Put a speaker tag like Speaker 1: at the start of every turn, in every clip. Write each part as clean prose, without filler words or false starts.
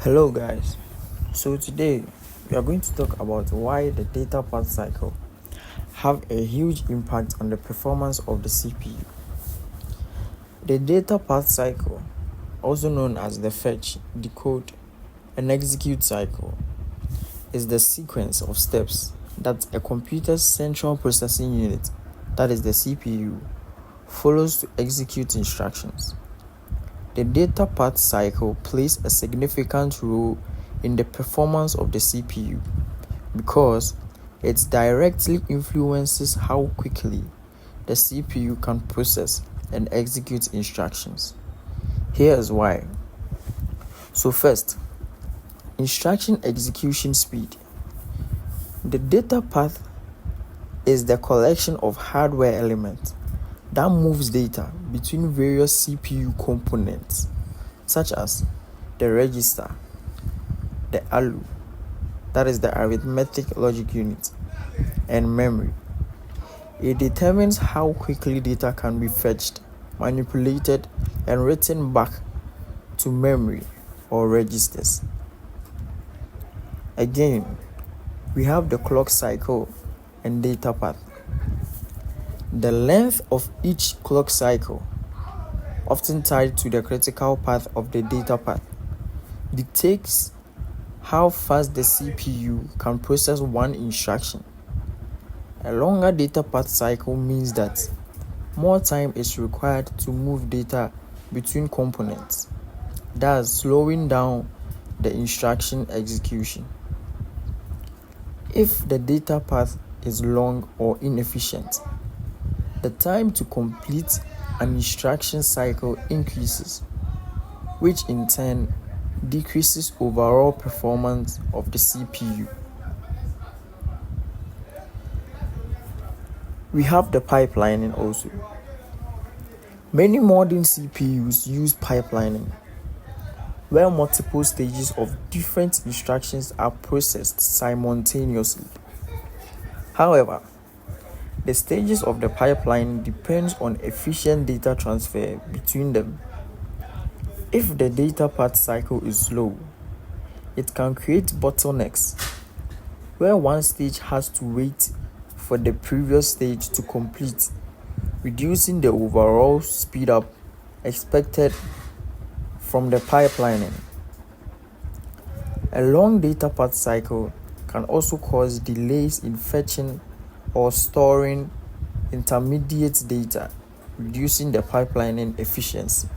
Speaker 1: Hello guys, so today we are going to talk about why the data path cycle have a huge impact on the performance of the CPU. The data path cycle, also known as the fetch, decode, and execute cycle, is the sequence of steps that a computer's central processing unit, that is the CPU, follows to execute instructions. The data path cycle plays a significant role in the performance of the CPU because it directly influences how quickly the CPU can process and execute instructions. Here's why. So first, instruction execution speed. The data path is the collection of hardware elements that moves data between various CPU components, such as the register, the ALU, that is the arithmetic logic unit, and memory. It determines how quickly data can be fetched, manipulated, and written back to memory or registers. Again, we have the clock cycle and data path. The length of each clock cycle, often tied to the critical path of the data path, dictates how fast the CPU can process one instruction. A longer data path cycle means that more time is required to move data between components, thus slowing down the instruction execution. If the data path is long or inefficient, the time to complete an instruction cycle increases, which in turn decreases overall performance of the CPU. We have the pipelining also. Many modern CPUs use pipelining, where multiple stages of different instructions are processed simultaneously. However, the stages of the pipeline depends on efficient data transfer between them. If the data path cycle is slow, it can create bottlenecks, where one stage has to wait for the previous stage to complete, reducing the overall speed up expected from the pipelining. A long data path cycle can also cause delays in fetching or storing intermediate data, reducing the pipelining efficiency.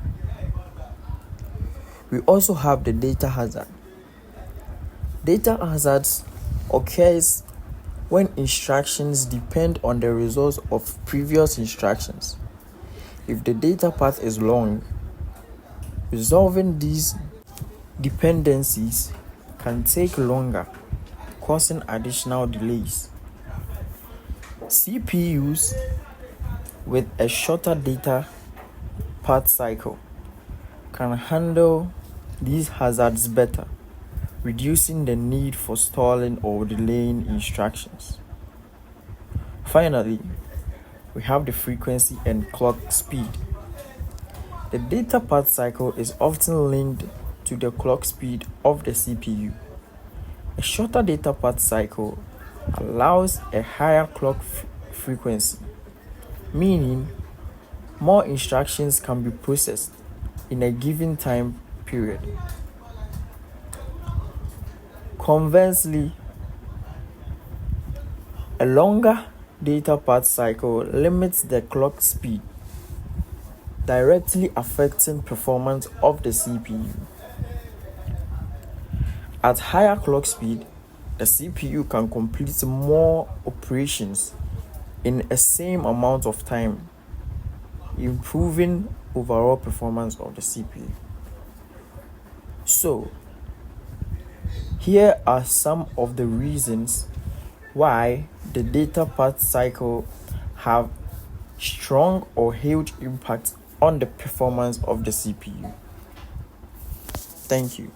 Speaker 1: We also have the data hazard. Data hazards occurs when instructions depend on the results of previous instructions. If the data path is long, resolving these dependencies can take longer, causing additional delays. CPUs with a shorter data path cycle can handle these hazards better, reducing the need for stalling or delaying instructions. Finally, we have the frequency and clock speed. The data path cycle is often linked to the clock speed of the CPU. A shorter data path cycle allows a higher clock frequency, meaning more instructions can be processed in a given time period. Conversely, a longer data path cycle limits the clock speed, directly affecting performance of the CPU. At higher clock speed, the CPU can complete more operations in a same amount of time, improving overall performance of the CPU. So, here are some of the reasons why the data path cycle have strong or huge impact on the performance of the CPU. Thank you.